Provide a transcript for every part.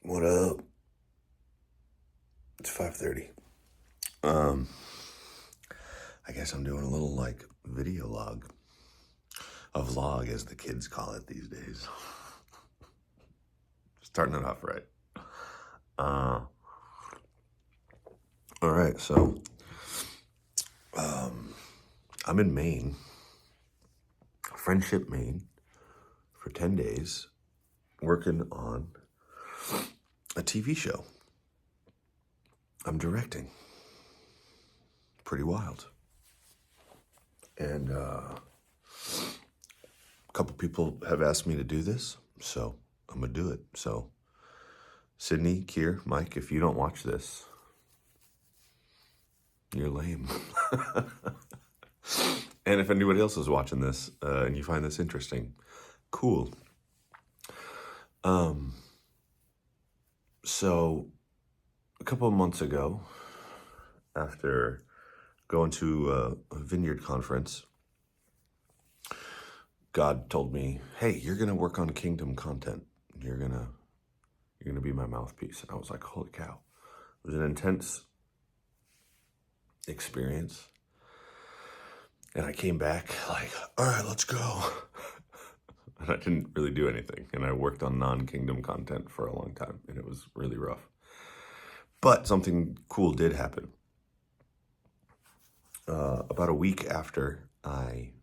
What up? It's 5:30. Um, I guess I'm doing a little video log, a vlog as the kids call it these days. Starting it off right. All right, so I'm in Maine, Friendship, Maine, for 10 days, working on a TV show. I'm directing. Pretty wild. And a couple people have asked me to do this, so I'm gonna do it. So Sydney, Kier, Mike, if you don't watch this, you're lame. And if anybody else is watching this and you find this interesting, cool. So a couple of months ago, after going to a vineyard conference, God told me, "Hey, you're gonna work on kingdom content. You're gonna be my mouthpiece." And I was like, "Holy cow!" It was an intense experience. And I came back like, "All right, let's go." And I didn't really do anything. And I worked on non-kingdom content for a long time, and it was really rough. But something cool did happen. About a week after I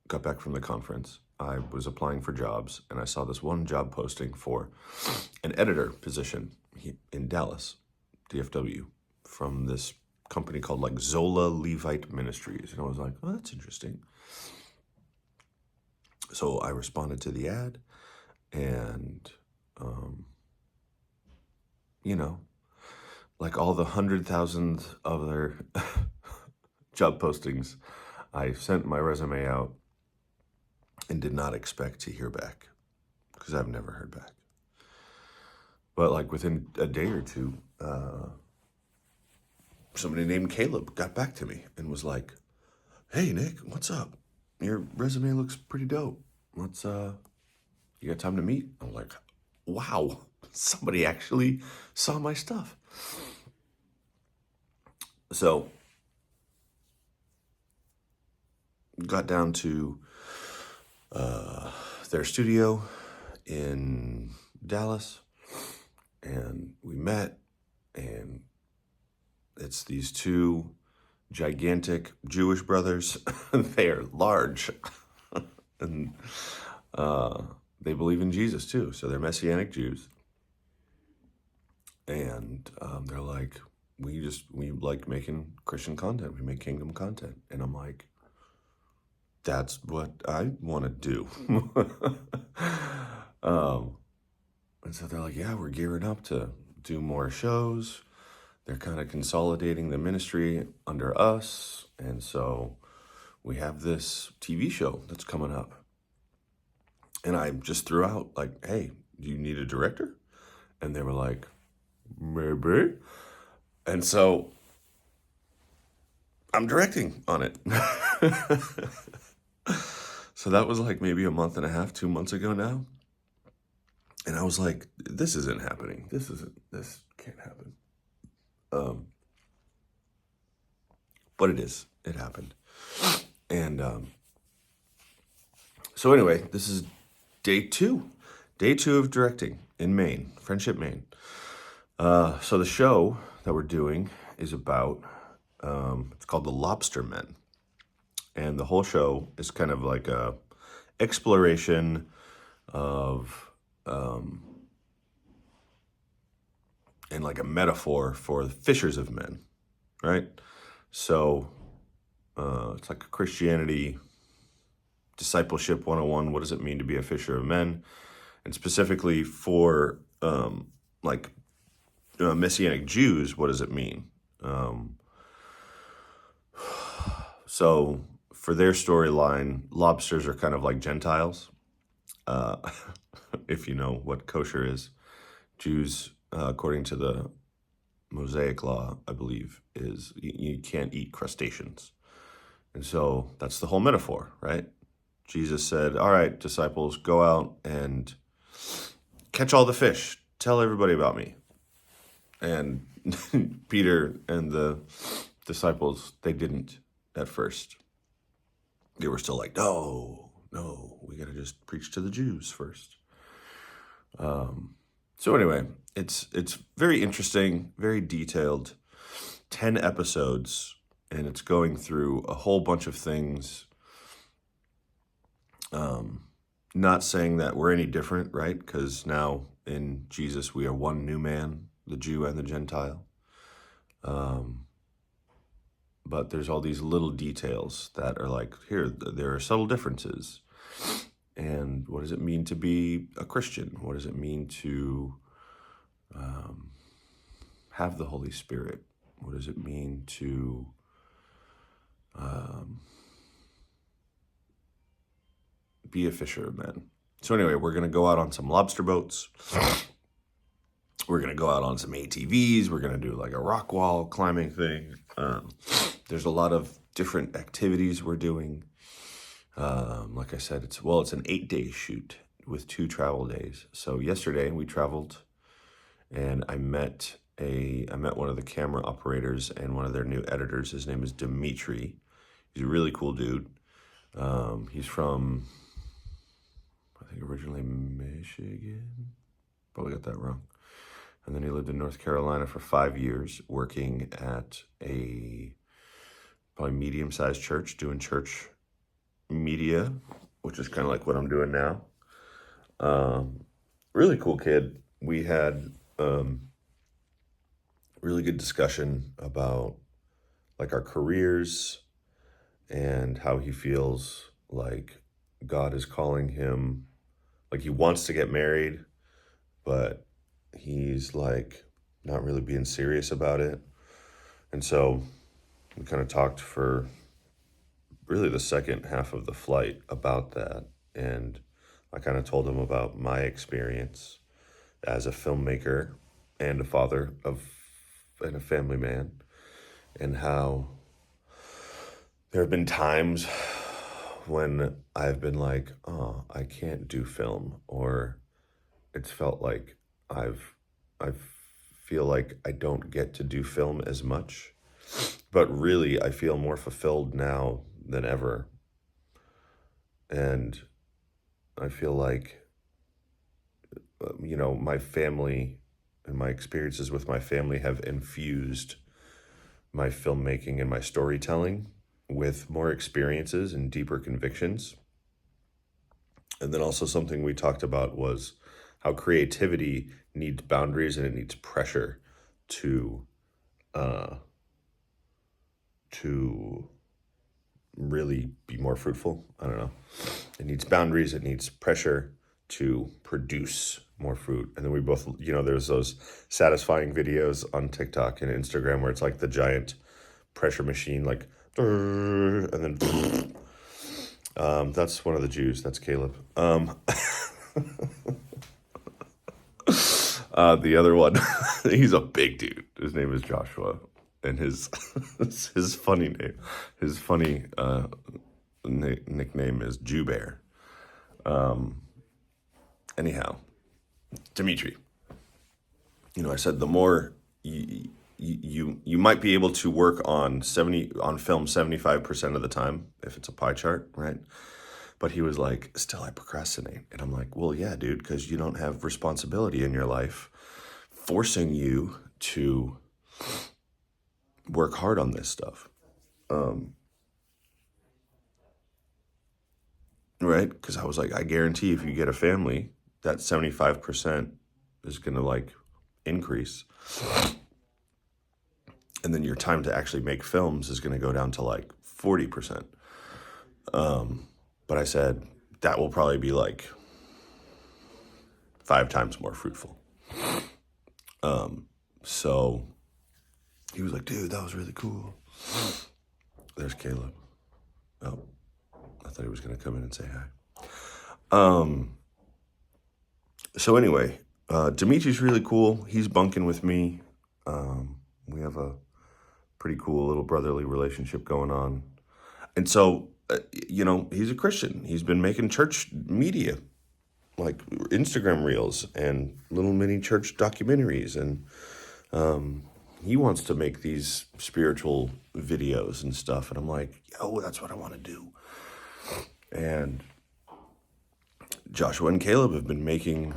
got back from the conference, I was applying for jobs, and I saw this one job posting for an editor position in Dallas, DFW, from this company called Zola Levite Ministries. And I was like, "Oh, that's interesting." So I responded to the ad, and like all the 100,000 other job postings, I sent my resume out and did not expect to hear back, because I've never heard back. But within a day or two, somebody named Caleb got back to me and was like, "Hey Nick, what's up? Your resume looks pretty dope. You got time to meet?" I was like, wow, somebody actually saw my stuff. So got down to their studio in Dallas, and we met, and it's these two gigantic Jewish brothers. They are large, and they believe in Jesus too, so they're Messianic Jews. And they're like, we like making Christian content. We make kingdom content. And I'm like, that's what I want to do. And so they're like, "Yeah, we're gearing up to do more shows." They're kind of consolidating the ministry under us. And so we have this TV show that's coming up. And I just threw out "Hey, do you need a director?" And they were like, "Maybe." And so I'm directing on it. So that was maybe a month and a half, 2 months ago now. And I was like, this isn't happening. This can't happen. But it is. It happened. And so anyway, this is day two of directing in Maine, Friendship, Maine. So the show that we're doing is about, it's called the Lobstermen. And the whole show is kind of like a exploration of, and like a metaphor for the fishers of men, right? So it's like a Christianity discipleship 101. What does it mean to be a fisher of men? And specifically for Messianic Jews, what does it mean? So for their storyline, lobsters are kind of like Gentiles. If you know what kosher is, Jews, according to the Mosaic law, I believe, is you can't eat crustaceans. And so that's the whole metaphor, right? Jesus said, "All right, disciples, go out and catch all the fish tell everybody about me. And Peter and the disciples, they didn't at first. They were still like, no, we got to just preach to the Jews first. So anyway, it's very interesting, very detailed, 10 episodes, and it's going through a whole bunch of things. Not saying that we're any different, right? Because now in Jesus, we are one new man, the Jew and the Gentile. But there's all these little details that are like, here, there are subtle differences. And what does it mean to be a Christian? What does it mean to have the Holy Spirit? What does it mean to be a fisher of men? So anyway, we're going to go out on some lobster boats. We're going to go out on some ATVs. We're going to do like a rock wall climbing thing. There's a lot of different activities we're doing. Like I said, it's an 8-day shoot with 2 travel days. So yesterday we traveled, and I met one of the camera operators and one of their new editors. His name is Dimitri. He's a really cool dude. He's from, I think, originally Michigan. Probably got that wrong. And then he lived in North Carolina for 5 years, working at a probably medium-sized church, doing church media, which is kind of like what I'm doing now. Really cool kid. We had really good discussion about like our careers and how he feels like God is calling him. Like he wants to get married, but he's like not really being serious about it. And so we kind of talked for really the second half of the flight about that. And I kind of told him about my experience as a filmmaker and a father and a family man, and how there have been times when I've been like, oh, I can't do film, or it's felt like I feel like I don't get to do film as much, but really I feel more fulfilled now than ever. And I feel like, my family and my experiences with my family have infused my filmmaking and my storytelling with more experiences and deeper convictions. And then also something we talked about was how creativity needs boundaries and it needs pressure to really be more fruitful. I don't know. It needs boundaries. It needs pressure to produce more fruit. And then we both, there's those satisfying videos on TikTok and Instagram where it's like the giant pressure machine, like, and then that's one of the Jews. That's Caleb. The other one, he's a big dude. His name is Joshua, and his funny nickname is Jew Bear. Anyhow, Dimitri, I said the more you might be able to work on film 75% of the time if it's a pie chart, right? But he was like, still I procrastinate. And I'm like, well, yeah, dude, because you don't have responsibility in your life forcing you to work hard on this stuff. Right? Because I was like, I guarantee if you get a family, that 75% is going to like increase. And then your time to actually make films is going to go down to like 40%. But I said, that will probably be like 5 times more fruitful. So he was like, dude, that was really cool. There's Caleb. Oh, I thought he was going to come in and say hi. So anyway, Dimitri's really cool. He's bunking with me. We have a pretty cool little brotherly relationship going on. And so, he's a Christian. He's been making church media like Instagram reels and little mini church documentaries, and he wants to make these spiritual videos and stuff, and I'm like, yo, that's what I want to do. And Joshua and Caleb have been making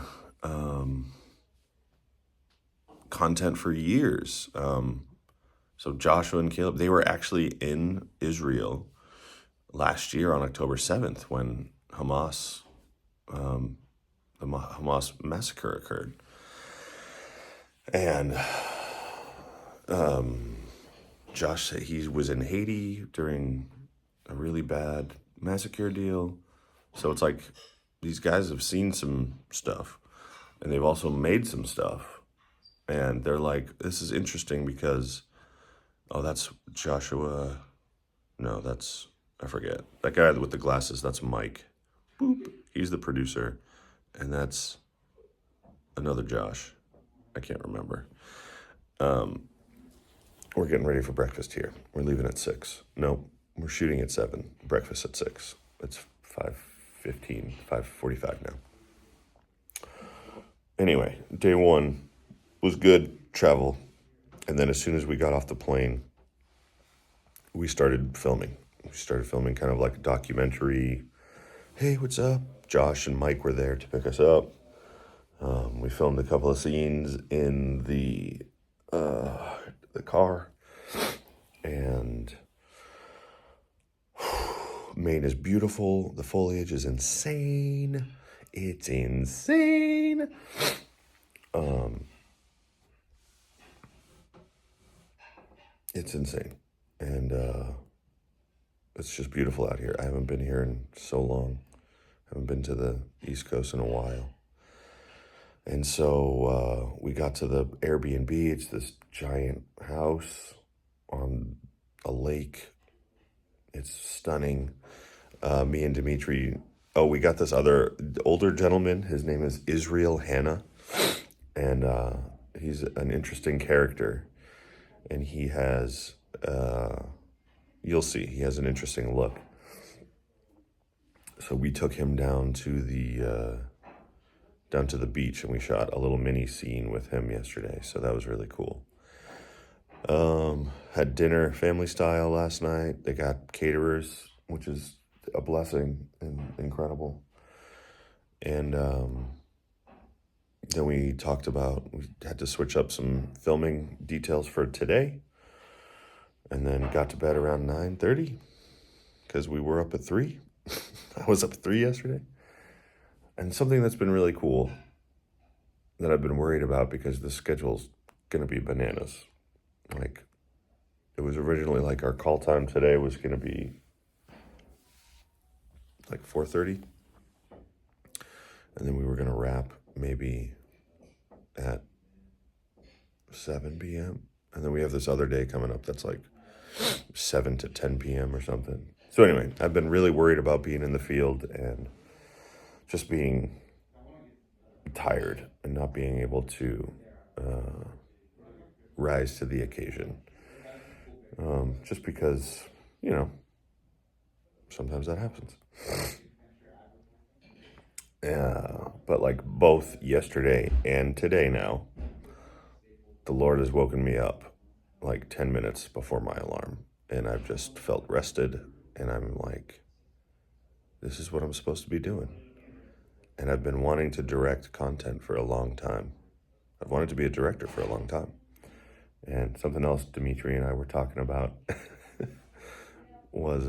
content for years. So Joshua and Caleb, they were actually in Israel last year on October 7th when the Hamas massacre occurred. And Josh said he was in Haiti during a really bad massacre deal. So it's like these guys have seen some stuff, and they've also made some stuff. And they're like, this is interesting because, oh, that's Joshua. No, I forget. That guy with the glasses, that's Mike. Boop. He's the producer. And that's another Josh. I can't remember. We're getting ready for breakfast here. We're leaving at 6. No, we're shooting at 7. Breakfast at 6. It's 5:15, 5:45 now. Anyway, day one was good travel. And then as soon as we got off the plane, we started filming. We started filming kind of like a documentary. Hey, what's up? Josh and Mike were there to pick us up. We filmed a couple of scenes in the car. And Maine is beautiful. The foliage is insane. It's insane. It's insane. And it's just beautiful out here. I haven't been here in so long. I haven't been to the East Coast in a while. And so we got to the Airbnb. It's this giant house on a lake. It's stunning. Me and Dimitri, we got this other older gentleman. His name is Israel Hanna. And he's an interesting character. And he has, you'll see, he has an interesting look. So we took him down to the beach, and we shot a little mini scene with him yesterday. So that was really cool. Had dinner family style last night. They got caterers, which is a blessing and incredible. And then we had to switch up some filming details for today. And then got to bed around 9:30 because we were up at 3. I was up at 3 yesterday. And something that's been really cool that I've been worried about because the schedule's going to be bananas. Like, it was originally like our call time today was going to be like 4:30. And then we were going to wrap maybe at 7 p.m. And then we have this other day coming up that's like 7 to 10 p.m. or something. So anyway, I've been really worried about being in the field and just being tired and not being able to rise to the occasion. Just because, sometimes that happens. But like both yesterday and today now, the Lord has woken me up like 10 minutes before my alarm. And I've just felt rested. And I'm like, this is what I'm supposed to be doing. And I've been wanting to direct content for a long time. I've wanted to be a director for a long time. And something else Dimitri and I were talking about was,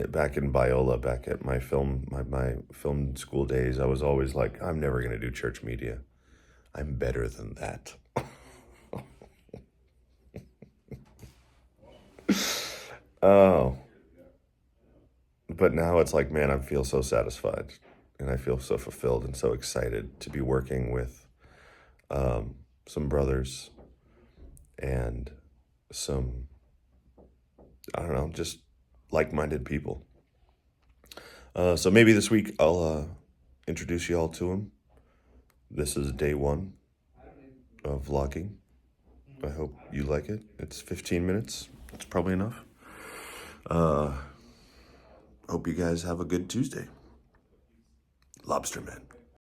back in Biola, back at my film school days, I was always like, I'm never going to do church media. I'm better than that. Oh. But now it's like, man, I feel so satisfied and I feel so fulfilled and so excited to be working with some brothers and some, I don't know, just like-minded people. So maybe this week I'll introduce you all to them. This is day one of vlogging. I hope you like it. It's 15 minutes. It's probably enough. Hope you guys have a good Tuesday. Lobstermen.